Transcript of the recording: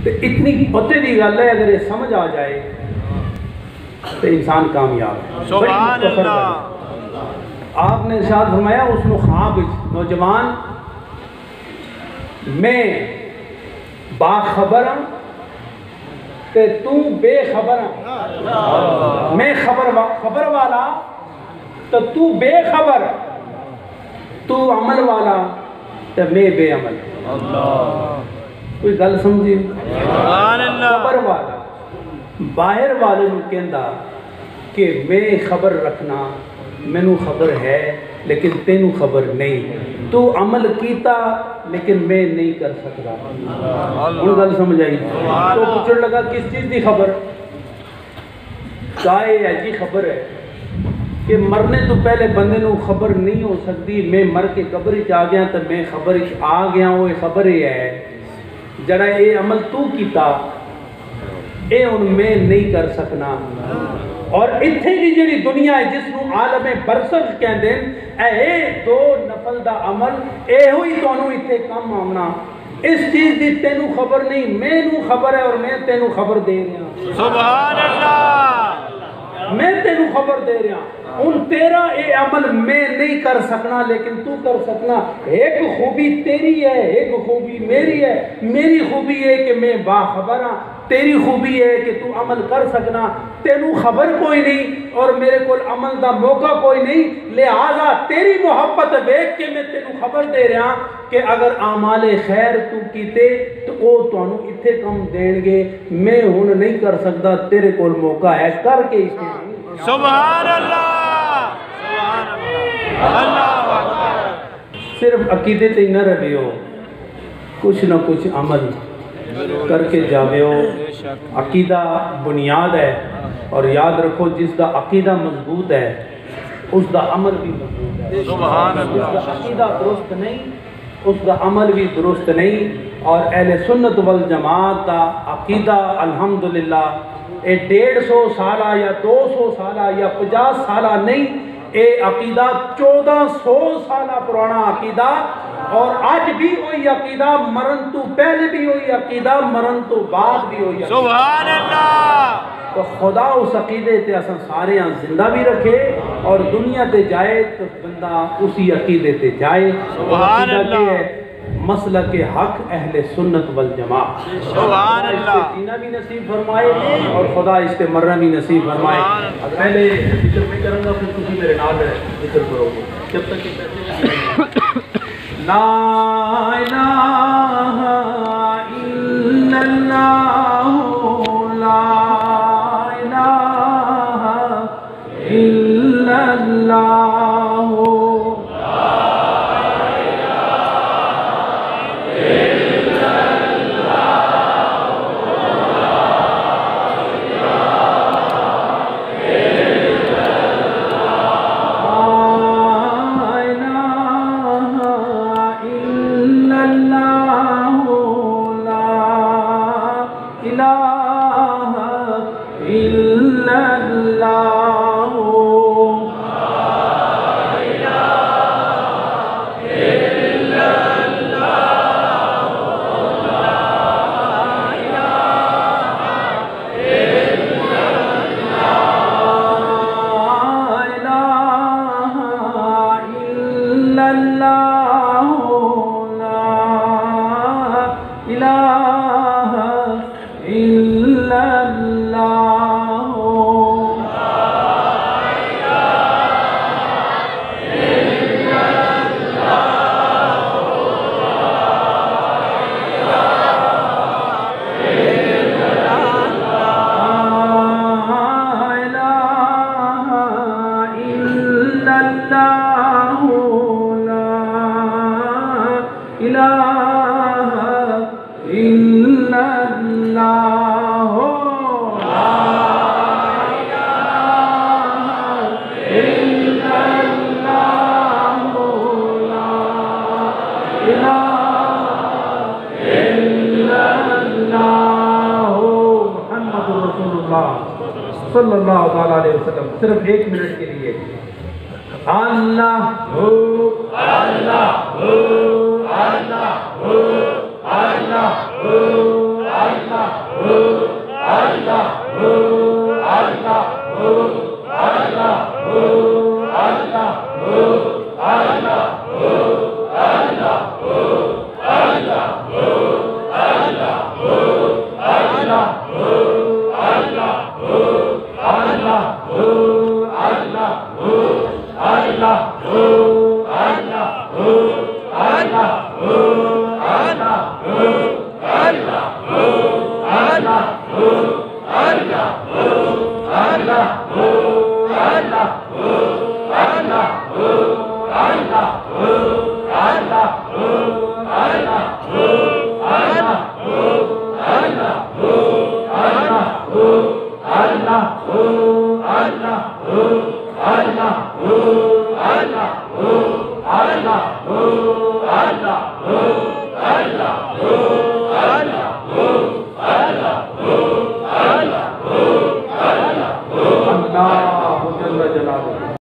तो इतनी पते की गल है, अगर ये समझ आ जाए तो इंसान कामयाब है। सुभान अल्लाह। आपने इरशाद फरमाया उस ख्वाब नौजवान मैं बाखबर हाँ ते तू बेखबर हाँ। मैं खबर वाला तो तू बेखबर, तू अमल वाला तो मैं बेअमल। कोई गल समझी? खबर वाला बाहर वाले कहता कि मैं खबर रखना, मैनू खबर है लेकिन तेनू खबर नहीं, तू अमल कीता लेकिन मैं नहीं कर सकता। हूँ गल समझ आई? तो पूछने लगा किस चीज़ की खबर? क्या ऐसी खबर है कि मरने तो पहले बंदे को खबर नहीं हो सकती, मैं मर के कब्र च आ गया तो मैं खबर आ गया, वो खबर ये है जरा ये अमल तू कीता ये हुण मैं नहीं कर सकना। और इत्थे की जिहड़ी दुनिया है जिसनूं आलमे बरसख कहंदे ए दो नफल दा अमल एहो ही तुहानूं इत्थे कम आउणा। इस चीज़ की तेनू खबर नहीं, मैनू खबर है और मैं तेनू खबर दे रहा। सुभान अल्लाह। मैं तेनू खबर दे रहा हूँ, तेरा ये अमल मैं नहीं कर सकना लेकिन तू कर सकना। एक खूबी तेरी है, एक खूबी मेरी है। मेरी खूबी है कि मैं बाखबर हाँ, तेरी खूबी है कि तू अमल कर सकना। तेनू खबर कोई नहीं और मेरे को अमल का मौका कोई नहीं, लिहाजा तेरी मोहब्बत वेख के मैं तेनू खबर दे रहा कि अगर आमाले खैर तू कीते तो वो तुहानू इत्थे कम देंगे, मैं हुण नहीं कर सकता, तेरे को मौका है करके इसे। सुभान अल्लाह, सुभान अल्लाह, अल्लाहु अकबर। सिर्फ अकीदे ते न रहियो, कुछ न कुछ अमल करके जावियो। अकीदा बुनियाद है और याद रखो जिसका अकीदा मजबूत है उसका अमल भी मजबूत है। सुभान अल्लाह। जिसका अकीदा दुरुस्त नहीं उसका अमल भी दुरुस्त नहीं। और अहले सुन्नत वल जमात का अकीदा अल्हम्दुलिल्लाह ये 150 साल या 200 साल या 50 साल नहीं, ये अकीदा 1400 साल पुराना अकीदा। और आज भी वही अकीदा, मरण तो पहले भी वही अकीदा, मरण तो बाद भी वही। सुभान अल्लाह। तो खुदा उस अकीदे ते असन सारे जिंदा भी रखे और दुनिया ते जाए तो बंदा उसी अकीदे ते जाए। सुभान अल्लाह। मसला के हक अहले सुन्नत वल जमात। सुभान अल्लाह। जीना भी नसीब फरमाए और खुदा इससे मरना भी नसीब फरमाए। पहले जिक्र भी करूँगा फिर तुम मेरे नाल जिक्र करोगे जब तक ये ला इलाहा इल्लल्लाह, ला इलाहा इल्लल्लाह। सल्लल्लाहु अलैहि वसल्लम। सिर्फ 1 मिनट के लिए अल्लाह हो अल्लाह हो अल्लाह हो अल्लाह हो अल्लाह अल्लाह